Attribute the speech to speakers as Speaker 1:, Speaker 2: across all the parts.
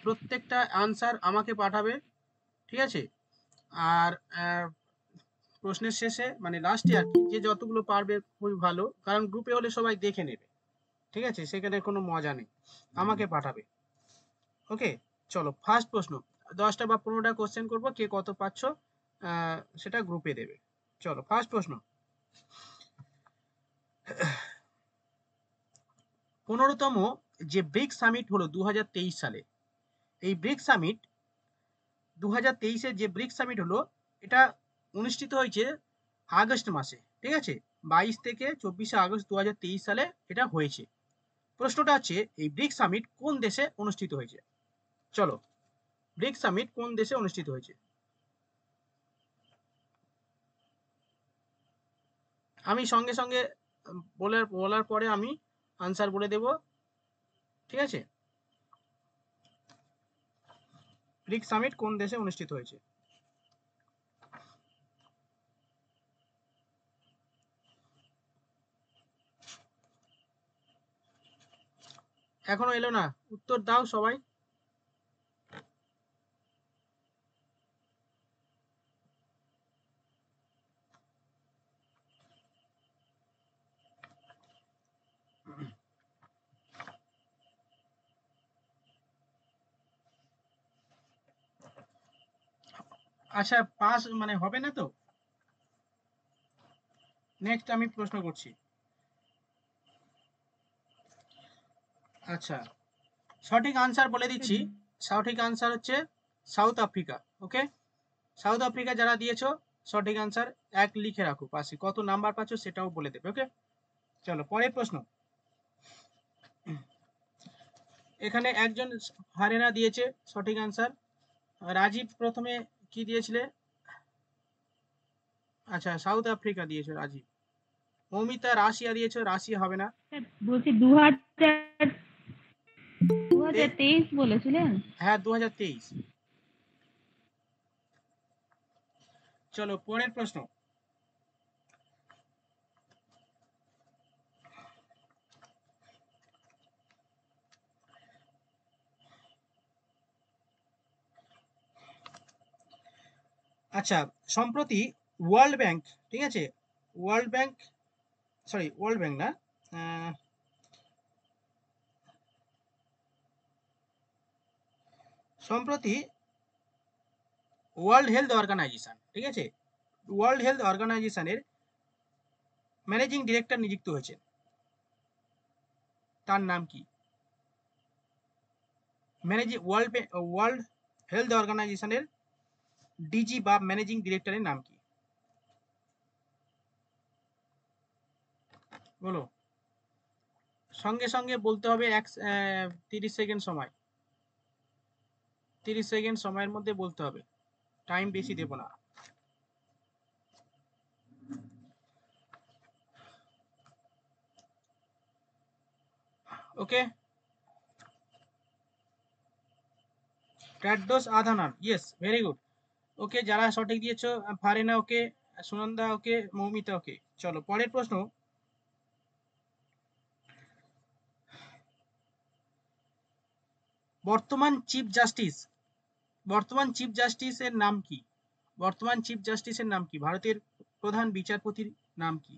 Speaker 1: প্রত্যেকটা আনসার আমাকে পাঠাবে, ঠিক আছে? আর প্রশ্নের শেষে মানে লাস্টে আর কি, যে যতগুলো পারবে খুবই ভালো, কারণ গ্রুপে হলে সবাই দেখে নেবে, ঠিক আছে? সেখানে কোনো মজা নেই, আমাকে পাঠাবে। ওকে, চলো ফার্স্ট প্রশ্ন। 10টা বা 15টা কোশ্চেন করবো, কে কত পাচ্ছ সেটা গ্রুপে দেবে। চলো ফার্স্ট প্রশ্ন। 15তম যে ব্রিক্স সামিট হলো 2023 সালে, এই ব্রিক্স সামিট 2023-এ যে ব্রিক্স সামিট হলো, এটা অনুষ্ঠিত হয়েছে আগস্ট মাসে, ঠিক আছে? 22 থেকে 24শে আগস্ট 2023 সালে এটা হয়েছে। প্রশ্নটা হচ্ছে এই ব্রিক্স সামিট কোন দেশে অনুষ্ঠিত হয়েছে? চলো, ব্রিক্স সামিট কোন দেশে অনুষ্ঠিত হয়েছে? আমি সঙ্গে সঙ্গে বলার পরে আমি আনসার বলে দেব, ঠিক আছে? ব্রিক্স সামিট কোন দেশে অনুষ্ঠিত হয়েছে? এখনো এলো না, উত্তর দাও সবাই। আচ্ছা, পাস মানে হবে না তো? নেক্সট আমি প্রশ্ন করছি। আচ্ছা, সঠিক আনসার বলে দিচ্ছি। সঠিক আনসার হচ্ছে সাউথ আফ্রিকা। ওকে, সাউথ আফ্রিকা যারা দিয়েছো সঠিক আনসার 1 লিখে রাখো পাশে, কত নাম্বার পাচ্ছ সেটাও বলে দেবে। ওকে, চলো পরের প্রশ্ন। এখানে একজন হারেনা দিয়েছে সঠিক আনসার। রাজীব প্রথমে কি দিয়েছিলে? আচ্ছা, সাউথ আফ্রিকা দিয়েছো রাজীব। মৌমিতা রাশিয়া দিয়েছো, রাশিয়া হবে না।
Speaker 2: বলছি 2023 বলেছিলেন?
Speaker 1: হ্যাঁ, 2023। চলো পরের প্রশ্ন। আচ্ছা, সম্প্রতি ওয়ার্ল্ড ব্যাংক, ঠিক আছে? World bank, sorry world bank না, সম্প্রতি ওয়ার্ল্ড হেলথ অর্গানাইজেশন, ঠিক আছে? ওয়ার্ল্ড হেলথ অর্গানাইজেশনের ম্যানেজিং ডিরেক্টর নিযুক্ত হয়েছে, তার নাম কি? ওয়ার্ল্ড হেলথ অর্গানাইজেশনের ডিজি বা ম্যানেজিং ডিরেক্টরের নাম কি? বলো, সঙ্গে সঙ্গে বলতে হবে। 30 সেকেন্ড সময়, 30 সেকেন্ড সময়ের মধ্যে বলতে হবে, টাইম বেশি দেব না। ওকে, ট্যাডোস আধানান, ইয়েস, ভেরি গুড। ওকে, যারা সঠিক দিয়েছো, ফারেনা ওকে, সুনন্দা ওকে, মৌমিতা ওকে। চলো পরের প্রশ্ন। বর্তমান চিফ জাস্টিস, বর্তমান চিফ জাস্টিসের নাম কি? বর্তমান চিফ জাস্টিসের নাম কি? ভারতের প্রধান বিচারপতির নাম কি?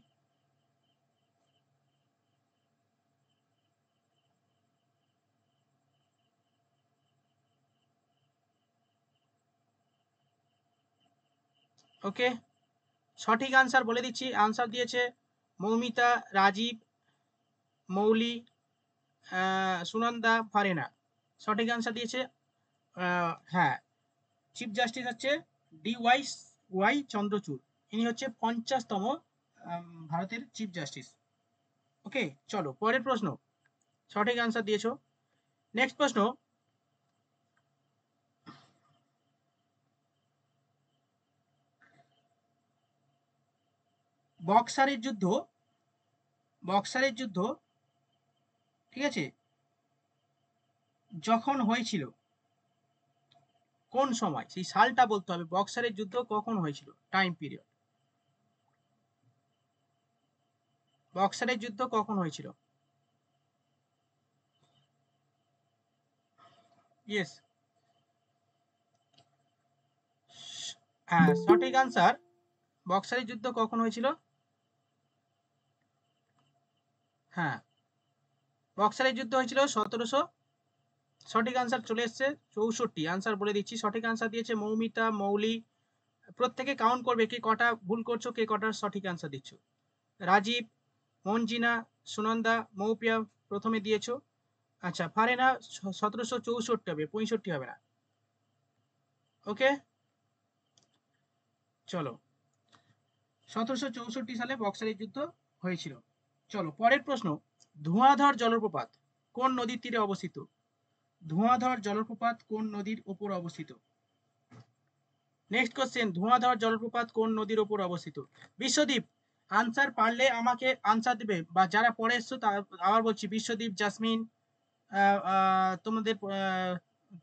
Speaker 1: ওকে, সঠিক আনসার বলে দিচ্ছি। আনসার দিয়েছে মৌমিতা, রাজীব, মৌলি, সুনন্দা, ফারেনা। সঠিক আনসার দিয়েছে হ্যাঁ, চিফ জাস্টিস হচ্ছে ওয়াই চন্দ্রচূড়। ইনি হচ্ছে 50তম ভারতের চিফ জাস্টিস। ওকে, চলো পরের প্রশ্ন। সঠিক আনসার দিয়েছো। নেক্সট প্রশ্ন। বক্সারের যুদ্ধ, বক্সারের যুদ্ধ, ঠিক আছে, যখন হয়েছিল কোন সময়, সেই সালটা বলতে হবে। বক্সারের যুদ্ধ কখন হয়েছিল, টাইম পিরিয়ড। বক্সারের যুদ্ধ কখন হয়েছিল? ইয়েস, হ্যাঁ, সঠিক আনসার। বক্সারের যুদ্ধ কখন হয়েছিল? হ্যাঁ, বক্সারের যুদ্ধ হয়েছিল 1700। সঠিক আনসার চলে এসছে 64। আনসার বলে দিচ্ছি, সঠিক আনসার দিয়েছে মৌমিতা, মৌলি। প্রত্যেকে কাউন্ট করবে কে কটা ভুল করছো, কে কটার সঠিক আনসার দিচ্ছ। রাজীব, মঞ্জিনা, সুনন্দা, মৌপিয়া প্রথমে দিয়েছো। আচ্ছা, ফারেনা 1764 হবে, 65 হবে না। ওকে, চলো। 1764 সালে বক্সারের যুদ্ধ হয়েছিল। চলো পরের প্রশ্ন। ধোঁয়াধর জলপ্রপাত কোন নদীর তীরে অবস্থিত? ধোঁয়াধর জলপ্রপাত কোন নদীর উপর অবস্থিত? নেক্সট কোশ্চেন, ধোঁয়াধর জলপ্রপাত কোন নদীর উপর অবস্থিত? বিশ্বদীপ, আনসার পারলে আমাকে আনসার দিবে, বা যারা পড়ে এসছো আবার বলছি, বিশ্বদীপ, জাসমিন, তোমাদের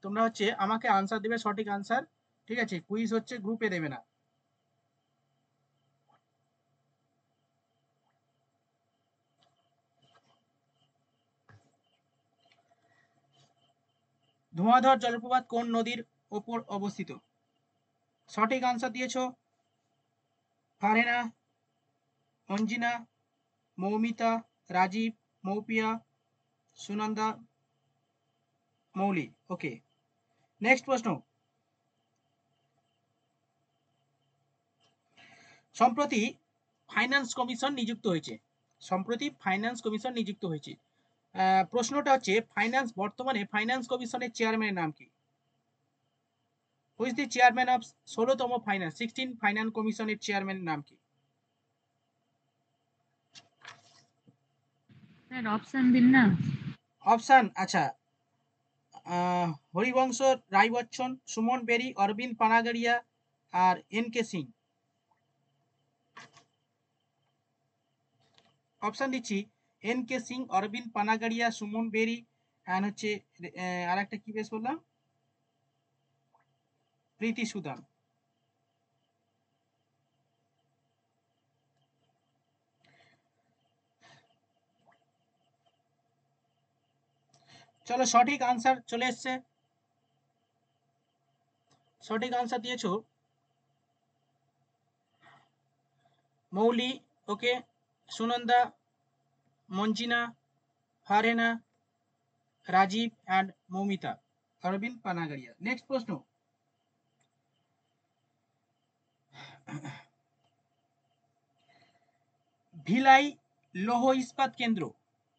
Speaker 1: তোমরা হচ্ছে আমাকে আনসার দিবে, সঠিক আনসার। ঠিক আছে, কুইজ হচ্ছে, গ্রুপে দেবে না। ধোঁয়াধর জলপ্রপাত কোন নদীর ওপর অবস্থিত? সঠিক আনসার দিয়েছো ফারহেনা, অঞ্জিনা, মৌমিতা, রাজীব, মৌপিয়া, সুনন্দা, মৌলি। ওকে, নেক্সট প্রশ্ন। সম্প্রতি ফাইন্যান্স কমিশন নিযুক্ত হয়েছে। সম্প্রতি ফাইন্যান্স কমিশন নিযুক্ত হয়েছে। প্রশ্নটা হচ্ছে বর্তমানে ফাইন্যান্স কমিশনের চেয়ারম্যানের নাম কি? Who is the chairman of 16তম ফাইন্যান্স 16 ফাইন্যান্স কমিশনের চেয়ারম্যানের নাম কি?
Speaker 2: স্যার অপশন দিন না।
Speaker 1: অপশন, আচ্ছা, হরিবংশ রায় বচ্চন, সুমন বেরি, অরবিন্দ পানাগড়িয়া আর এন কে সিং। অপশন দিচ্ছি, N K Singh, Arvind Panagariya, Suman Beri, and হচ্ছে আর একটা কি বেশ বললাম, প্রীতি সুদান। চলো, সঠিক আনসার চলে এসছে। সঠিক আনসার দিয়েছো মৌলি, ওকে, সুনন্দা, মঞ্জিনা, ফারহেনা, রাজীব অ্যান্ড মৌমিতা, অরবিন্দ পানাগড়িয়া। নেক্সট প্রশ্ন। ভিলাই লৌহ ইস্পাত কেন্দ্র,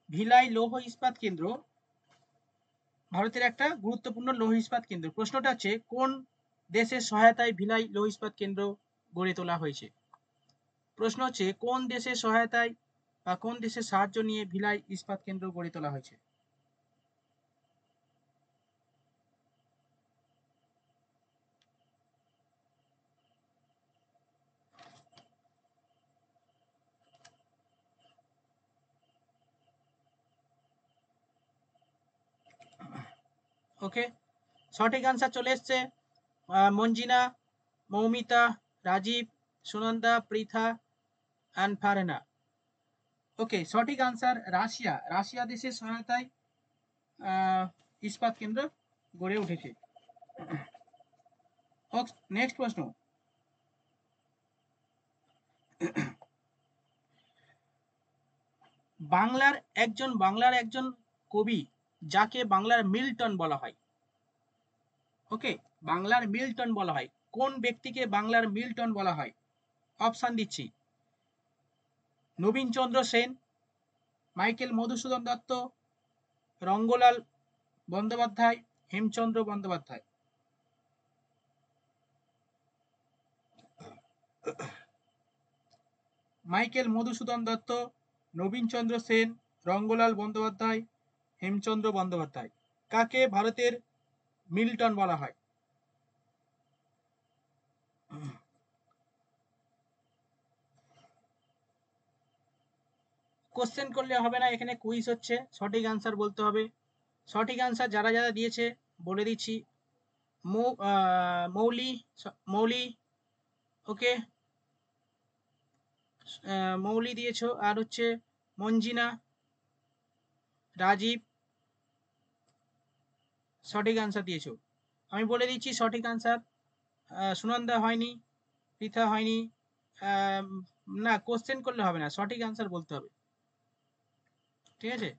Speaker 1: ভিলাই লৌহ ইস্পাত কেন্দ্র ভারতের একটা গুরুত্বপূর্ণ লৌহ ইস্পাত কেন্দ্র। প্রশ্নটা হচ্ছে কোন দেশের সহায়তায় ভিলাই লৌহ ইস্পাত কেন্দ্র গড়ে তোলা হয়েছে? প্রশ্ন হচ্ছে কোন দেশের সহায়তায় বা কোন দেশের সাহায্য নিয়ে ভিলাই ইস্পাত কেন্দ্র গড়ে তোলা হয়েছে? ওকে, সঠিক আনসার চলে এসছে মঞ্জিনা, মৌমিতা, রাজীব, সুনন্দা, পৃথা অ্যান্ড ফারহানা। ওকে, সঠিক আনসার রাশিয়া। রাশিয়া দেশের সহায়তায় ইস্পাত কেন্দ্র গড়ে উঠেছে। নেক্সট প্রশ্ন। বাংলার একজন কবি যাকে বাংলার মিল্টন বলা হয়। ওকে, বাংলার মিল্টন বলা হয়, কোন ব্যক্তিকে বাংলার মিল্টন বলা হয়? অপশন দিচ্ছি, নবীনচন্দ্র সেন, মাইকেল মধুসূদন দত্ত, রঙ্গলাল বন্দ্যোপাধ্যায়, হেমচন্দ্র বন্দ্যোপাধ্যায়। মাইকেল মধুসূদন দত্ত, নবীনচন্দ্র সেন, রঙ্গলাল বন্দ্যোপাধ্যায়, হেমচন্দ্র বন্দ্যোপাধ্যায়। কাকে ভারতের মিল্টন বলা হয়? কোশ্চেন করলে হবে না, এখানে কুইজ হচ্ছে, সঠিক আনসার বলতে হবে। সঠিক আনসার যারা যারা দিয়েছে বলে দিচ্ছি, মৌলি, মৌলি, ওকে, মৌলি দিয়েছো, আর হচ্ছে মঞ্জিনা, রাজীব, সঠিক আনসার দিয়েছো। আমি বলে দিচ্ছি সঠিক আনসার সুনন্দা হয়নি, পৃথা হয়নি। না, কোশ্চেন করলে হবে না, সঠিক আনসার বলতে হবে, ঠিক আছে?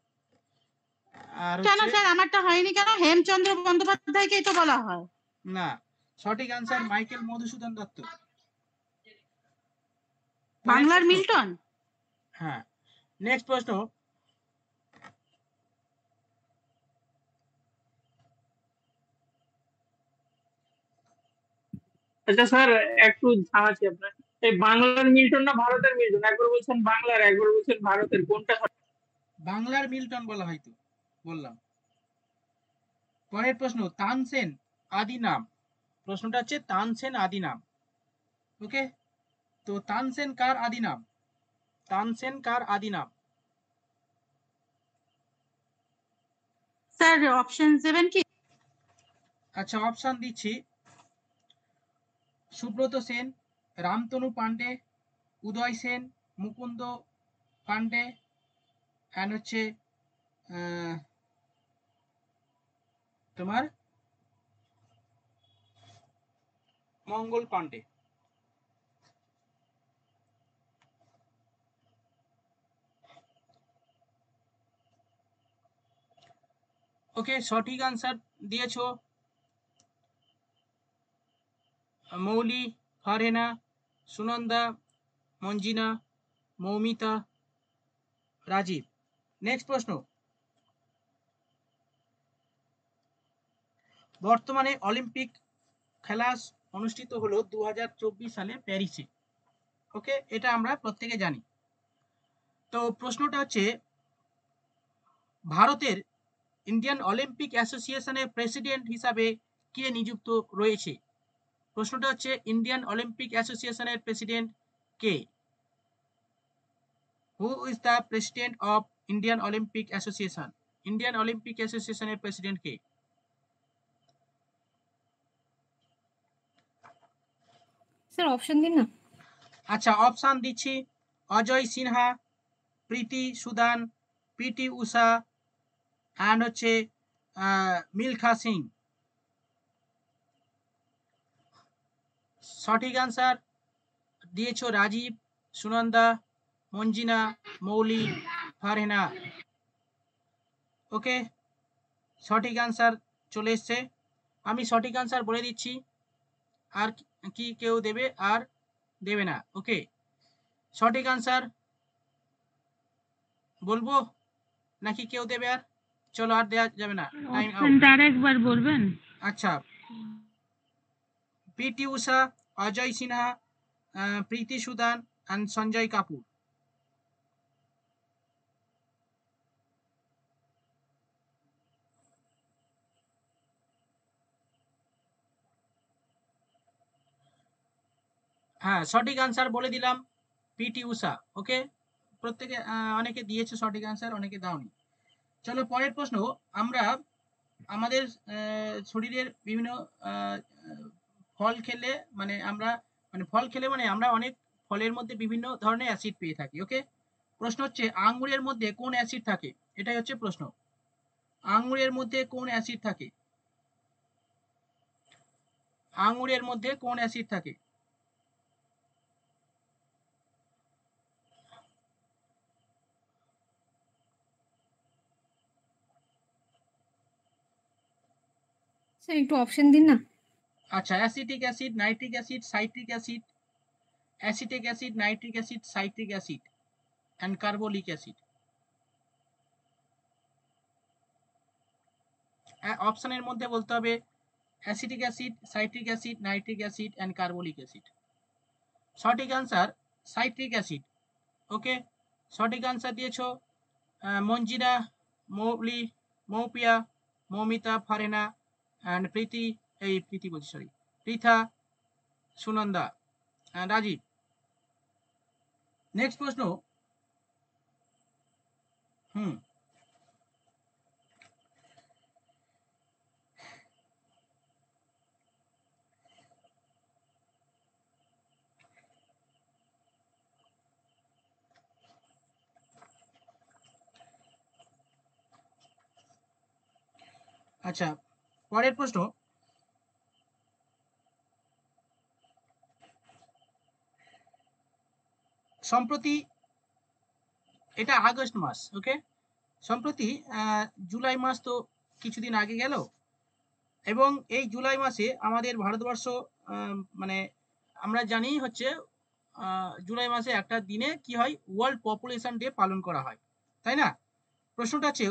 Speaker 1: আর
Speaker 2: কেন
Speaker 1: হচ্ছে
Speaker 2: স্যার আমারটা হয়নি কেন? হেমচন্দ্র বন্দ্যোপাধ্যায়কেই তো বলা হয়।
Speaker 1: না, সঠিক আনসার মাইকেল মধুসূদন দত্ত। পরের
Speaker 2: বাংলার
Speaker 1: প্রশ্ন।
Speaker 2: মিল্টন।
Speaker 1: হ্যাঁ, নেক্সট প্রশ্ন।
Speaker 3: আচ্ছা স্যার, একটু থামাচ্ছি আপনার। এই বাংলার মিল্টন না ভারতের মিল্টন? একবার বলছেন বাংলার, একবার বলছেন ভারতের, কোনটা সঠিক?
Speaker 1: বাংলার মিল্টন বলা হয়তো, বললাম। পরের প্রশ্ন, তানসেন আদি নাম। প্রশ্নটা হচ্ছে তানসেন আদি নাম। ওকে, তো তানসেন কার আদি নাম? তানসেন কার আদি নাম?
Speaker 2: স্যার অপশন দেবেন কি?
Speaker 1: আচ্ছা, অপশন দিচ্ছি। সুব্রত সেন, রামতনু পান্ডে, উদয় সেন, মুকুন্দ পান্ডে, অ্যান্ড হচ্ছে তোমার মঙ্গল পান্ডে। ওকে, সঠিক আনসার দিয়েছো মৌলি, ফারহেনা, সুনন্দা, মঞ্জিনা, মৌমিতা, রাজীব। নেক্সট প্রশ্ন, বর্তমানে অলিম্পিক খেলা অনুষ্ঠিত হলো 2024 সালে প্যারিসে। ওকে, এটা আমরা প্রত্যেকে জানি। তো প্রশ্নটা হচ্ছে, ভারতের ইন্ডিয়ান অলিম্পিক অ্যাসোসিয়েশনের প্রেসিডেন্ট হিসাবে কে নিযুক্ত রয়েছে? প্রশ্নটা হচ্ছে, ইন্ডিয়ান অলিম্পিক অ্যাসোসিয়েশনের president K? Who is the president of Indian Olympic association? Indian Olympic অ্যাসোসিয়েশনের প্রেসিডেন্ট কে?
Speaker 2: স্যার অপশন দিন না।
Speaker 1: আচ্ছা, অপশন দিচ্ছি। Ajay Sinha, Preeti Sudan, PT Usha, and হচ্ছে মিলখা সিং। সঠিক আনসার দিয়েছো রাজীব, সুনন্দা, মঞ্জিনা, মৌলি, ফারহেনা। ওকে, সঠিক আনসার চলে এসছে। আমি সঠিক আনসার বলে দিচ্ছি, আর কি কেউ দেবে আর দেবে না? ওকে, সঠিক আনসার বলবো নাকি কেউ দেবে আর? চলো, আর দেওয়া যাবে না, টাইম আউট।
Speaker 2: অপশনটা আরেকবার বলবেন?
Speaker 1: আচ্ছা, পিটি উষা, অজয় সিনহা, প্রীতি সুদান অ্যান্ড সঞ্জয় কাপুর। হ্যাঁ, সঠিক আনসার বলে দিলাম, পিটি উষা। ওকে, প্রত্যেকে অনেকে দিয়েছে সঠিক আনসার, অনেকে দাওনি। চলো পরের প্রশ্ন। আমরা আমাদের শরীরের বিভিন্ন আহ, ফল খেলে, মানে আমরা, মানে ফল খেলে মানে আমরা অনেক ফলের মধ্যে বিভিন্ন ধরনের অ্যাসিড পেয়ে থাকি। ওকে, প্রশ্ন হচ্ছে, আঙ্গুরের মধ্যে কোন অ্যাসিড থাকে? এটাই হচ্ছে প্রশ্ন। আঙ্গুরের মধ্যে কোন অ্যাসিড থাকে? আঙ্গুরের মধ্যে কোন অ্যাসিড থাকে?
Speaker 2: স্যার একটু অপশন দিন না।
Speaker 1: আচ্ছা, acetic acid, nitric acid, citric acid, acetic acid, nitric acid, citric acid and carbolic acid. অপশনের মধ্যে বলতে হবে acetic acid, citric acid, nitric acid and carbolic acid. সঠিক আনসার সাইট্রিক অ্যাসিড। ওকে, সঠিক আনসার দিয়েছো মঞ্জিনা, মৌলি, মৌপিয়া, মৌমিতা, ফারেনা অ্যান্ড প্রীতি, এই প্রীতি বলছি, সরি, পৃথা, সুনন্দা, রাজীব। নেক্সট প্রশ্ন। হুম, আচ্ছা, পরের প্রশ্ন। সম্প্রতি এটা আগস্ট মাস, ওকে, সম্প্রতি জুলাই মাস তো কিছুদিন আগে গেল, এবং এই জুলাই মাসে আমাদের ভারতবর্ষ মানে আমরা জানি হচ্ছে জুলাই মাসে একটা দিনে কি হয়, ওয়ার্ল্ড পপুলেশন ডে পালন করা হয়, তাই না? প্রশ্নটা হচ্ছে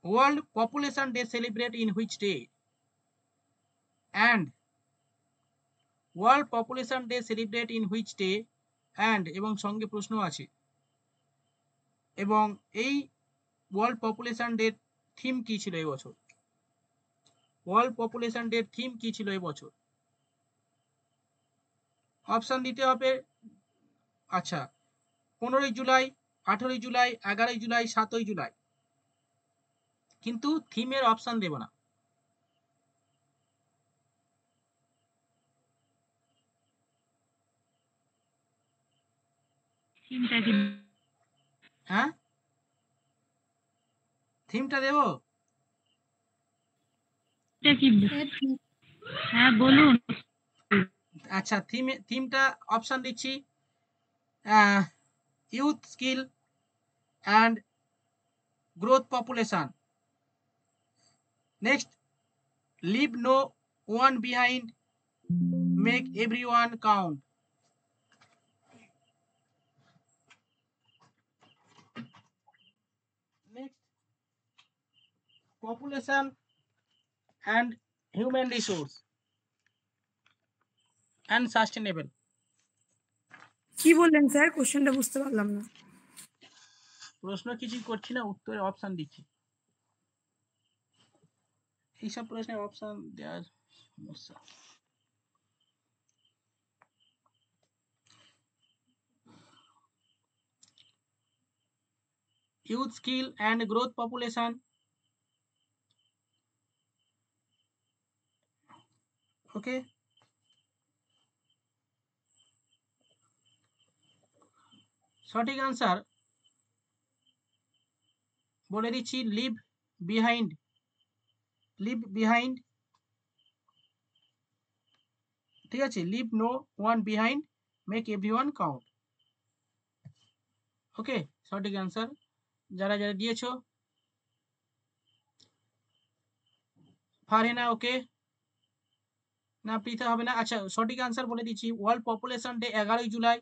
Speaker 1: world population day celebrate in which day, and world population day celebrate in which day and, এবং সঙ্গে প্রশ্ন আছে, এবং এই ওয়ার্ল্ড পপুলেশন ডে থিম কি ছিল এবছর? ওয়ার্ল্ড পপুলেশন ডে থিম কি ছিল এবছর? অপশন দিতে হবে। আচ্ছা, 15ই জুলাই, 18ই জুলাই, 11ই জুলাই, 7ই জুলাই, কিন্তু থিমের অপশন দেব না। হ্যাঁ, থিমটা দেব?
Speaker 2: হ্যাঁ বলুন।
Speaker 1: আচ্ছা, থিমটা অপশন দিচ্ছি, youth skill and growth population, next leave no one behind, make everyone count, next population and human resource and sustainable.
Speaker 4: কি বললেন স্যার? কোশ্চেনটা বুঝতে পারলাম না।
Speaker 1: প্রশ্ন কিছুই করছি না, উত্তরে অপশন দিচ্ছি। এইসব প্রশ্নের অপশন দেওয়ার সমস্যা। youth skill and growth population, ওকে, সঠিক আনসার বলে দিচ্ছি, লিভ বিহাইন্ড, লিভ বিহাইন্ড, ঠিক আছে, leave no one behind, make everyone count, okay, সঠিক আনসার। যারা যারা দিয়েছো, ফারহিনা ওকে, না পৃথা হবে না। আচ্ছা, সঠিক আনসার বলে দিচ্ছি, ওয়ার্ল্ড পপুলেশন ডে 11ই জুলাই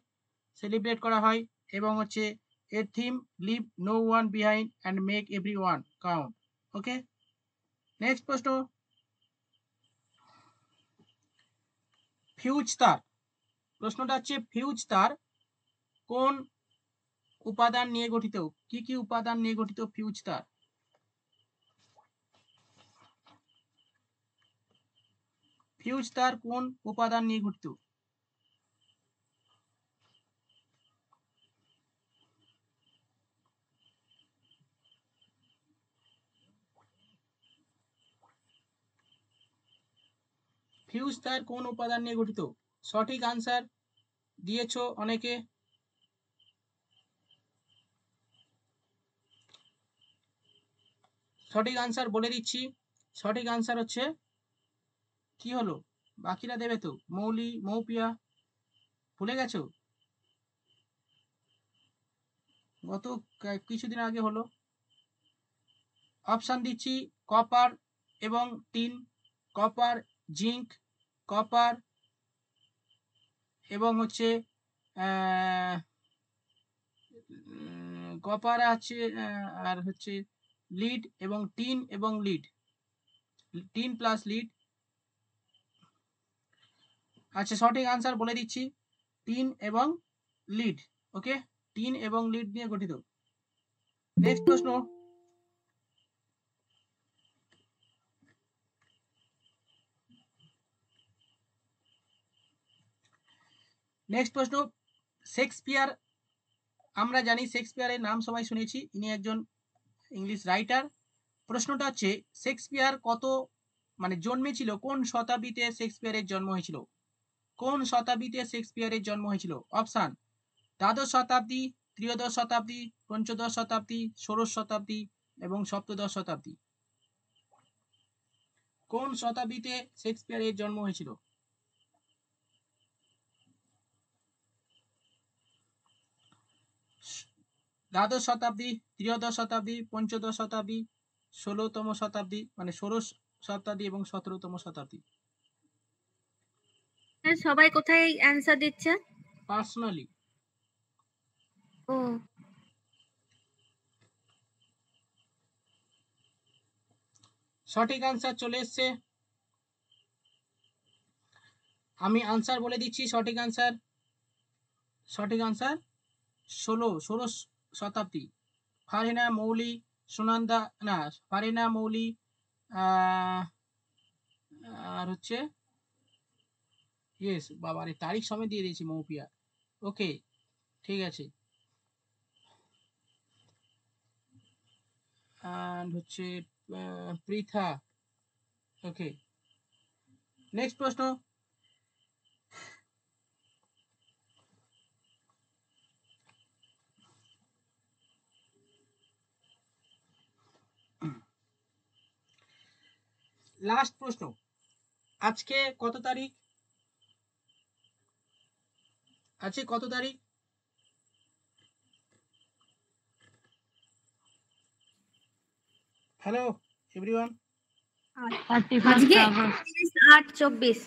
Speaker 1: সেলিব্রেট করা হয়, এবং হচ্ছে এর theme leave no one behind and make everyone count, okay. Next প্রশ্ন, ফিউজ তার, প্রশ্নটা হচ্ছে ফিউজ তার কোন উপাদান নিয়ে গঠিত? কি কি উপাদান নিয়ে গঠিত ফিউজ তার? ফিউজ তার কোন উপাদান নিয়ে গঠিত? ফিউজ তার কোন উপাদান নিয়ে গঠিত? সঠিক আনসার দিয়েছো অনেকে, সঠিক আনসার বলে দিচ্ছি, সঠিক আনসার হচ্ছে কি হলো? বাকিরা দেবে তো, মৌলি, মৌপিয়া, ভুলে গেছো? গত কিছুদিন আগে হলো। অপশন দিচ্ছি, কপার এবং টিন, কপার, জিঙ্ক, কপার এবং হচ্ছে কপার আছে, আর হচ্ছে লিড এবং টিন এবং লিড, টিন প্লাস লিড। আচ্ছা, সঠিক আনসার বলে দিচ্ছি, টিন এবং লিড, ওকে, টিন এবং লিড নিয়ে গঠিত। নেক্সট প্রশ্ন, নেক্সট প্রশ্ন, শেক্সপিয়ার, আমরা জানি শেক্সপিয়ারের নাম সবাই শুনেছি, ইনি একজন ইংলিশ রাইটার। প্রশ্নটা হচ্ছে শেক্সপিয়ার কত মানে জন্মেছিল, কোন শতাব্দীতে শেক্সপিয়ারের জন্ম হয়েছিল? কোন শতাব্দীতে শেক্সপিয়ারের জন্ম হয়েছিল? অপশান, দ্বাদশ শতাব্দী, ত্রয়োদশ শতাব্দী, পঞ্চদশ শতাব্দী, ষোড়শ শতাব্দী এবং সপ্তদশ শতাব্দী। কোন শতাব্দীতে শেক্সপিয়ারের জন্ম হয়েছিল? দ্বাদশ শতাব্দী, ত্রয়োদশ শতাব্দী, পঞ্চদশ শতাব্দী, 16তম শতাব্দী, মানে 16 শতাব্দী এবং 17তম শতাব্দী।
Speaker 5: স্যার সবাই কোথায় অ্যান্সার দিচ্ছে?
Speaker 1: পার্সোনালি।
Speaker 5: ও
Speaker 1: সঠিক আনসার চলে এসছে। আমি আনসার বলে দিচ্ছি। সঠিক আনসার 16 শতাব্দী। ফারহিনা মৌলি, সুনন্দা, না ফারহিনা মৌলি, আর হচ্ছে ইয়েস, বাবারে তারিখ সময় দিয়ে দিয়েছি মৌপিয়া। ওকে, ঠিক আছে। and হচ্ছে পৃথা। ওকে, নেক্সট প্রশ্ন। লাস্ট প্রশ্ন। আজকে কত তারিখ? আজকে কত তারিখ? Hello everyone.
Speaker 5: আজকে 8/24।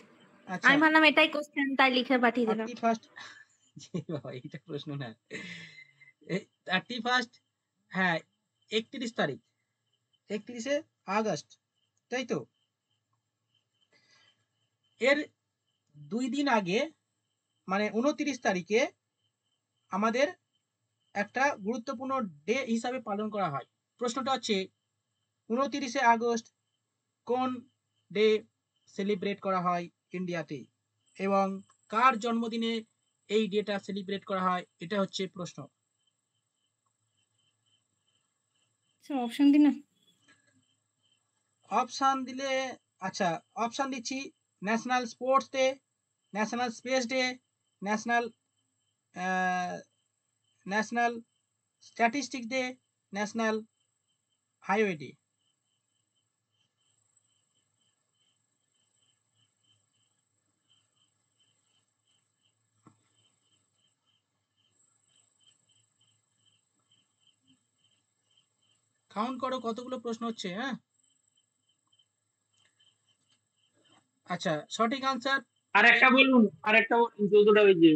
Speaker 1: আচ্ছা,
Speaker 5: আমি ভাবলাম এটাই কোশ্চেন, তাই লিখে পাঠিয়ে দিলাম।
Speaker 1: 31 বাবা এটা প্রশ্ন না। 31, হ্যাঁ 31 তারিখ, 31শে আগস্ট, তাই তো? এর 2 দিন আগে মানে 29 তারিখে আমাদের একটা গুরুত্বপূর্ণ ডে হিসাবে পালন করা হয়। প্রশ্নটা হচ্ছে 29শে আগস্ট কোন ডে সেলিব্রেট করা হয় ইন্ডিয়াতে, এবং কার জন্মদিনে এই ডেটা সেলিব্রেট করা হয়, এটা হচ্ছে প্রশ্ন।
Speaker 4: স্যার অপশন দিন না।
Speaker 1: অপশন দিলে, আচ্ছা অপশন দিচ্ছি। National sports day, national space day, national national statistic day, national highway day. Count করো কতগুলো প্রশ্ন হচ্ছে। হ্যাঁ, আচ্ছা সঠিক আনসার,
Speaker 3: আর একটা বলুন, 14টা হয়েছে।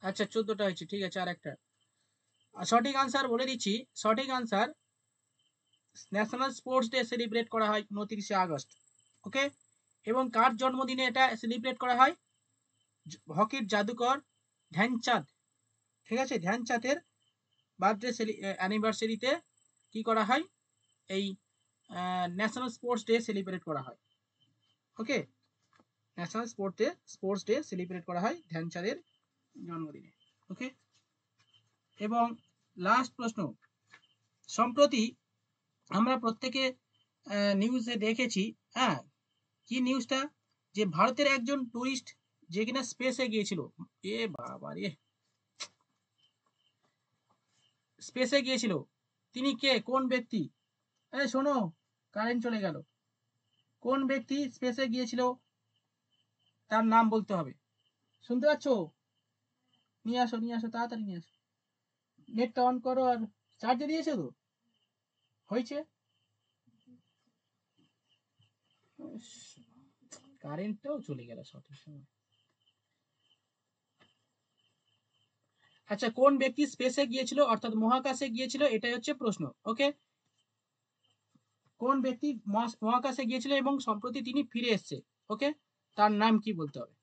Speaker 1: আচ্ছা 14টা হয়েছে, ঠিক আছে। আর একটা সঠিক আনসার বলে দিচ্ছি। সঠিক answer national sports day celebrate করা হয় 29শে আগস্ট। ওকে, এবং কার জন্মদিনে এটা সেলিব্রেট করা হয়? হকির জাদুকর ধ্যানচাঁদ। ঠিক আছে, ধ্যানচাঁদের বার্থডে অ্যানিভার্সারিতে কি করা হয়? এই ন্যাশনাল স্পোর্টস ডে সেলিব্রেট করা হয়। ওকে, ন্যাশনাল স্পোর্টস ডে সেলিব্রেট করা হয় ধ্যানচাঁদের জন্মদিনে। ওকে, এবং লাস্ট প্রশ্ন। সম্প্রতি আমরা প্রত্যেকে নিউজে দেখেছি, হ্যাঁ কি নিউজটা, যে ভারতের একজন টুরিস্ট যে কিনা স্পেসে গিয়েছিল। এ বাবা রে, স্পেসে গিয়েছিল। তিনি কে, কোন ব্যক্তি? এই শোনো, কারেন্ট চলে গেল। কোন ব্যক্তি স্পেসে গিয়েছিল তার নাম বলতে হবে। শুনতে পাচ্ছ? নিয়ে আসো তাড়াতাড়ি নিয়ে আসো। নেটটা অন করো। আর চার্জে দিয়েছো তো? হয়েছে? কারেন্টটাও চলে গেল সঠিক সময়। আচ্ছা, কোন ব্যক্তি স্পেসে গিয়েছিল অর্থাৎ মহাকাশে গিয়েছিল, এটাই হচ্ছে প্রশ্ন। ওকে, কোন ব্যক্তি মহাকাশে গিয়েছিল এবং সম্প্রতি তিনি ফিরে এসেছে, ওকে, তার নাম কি বলতে হবে।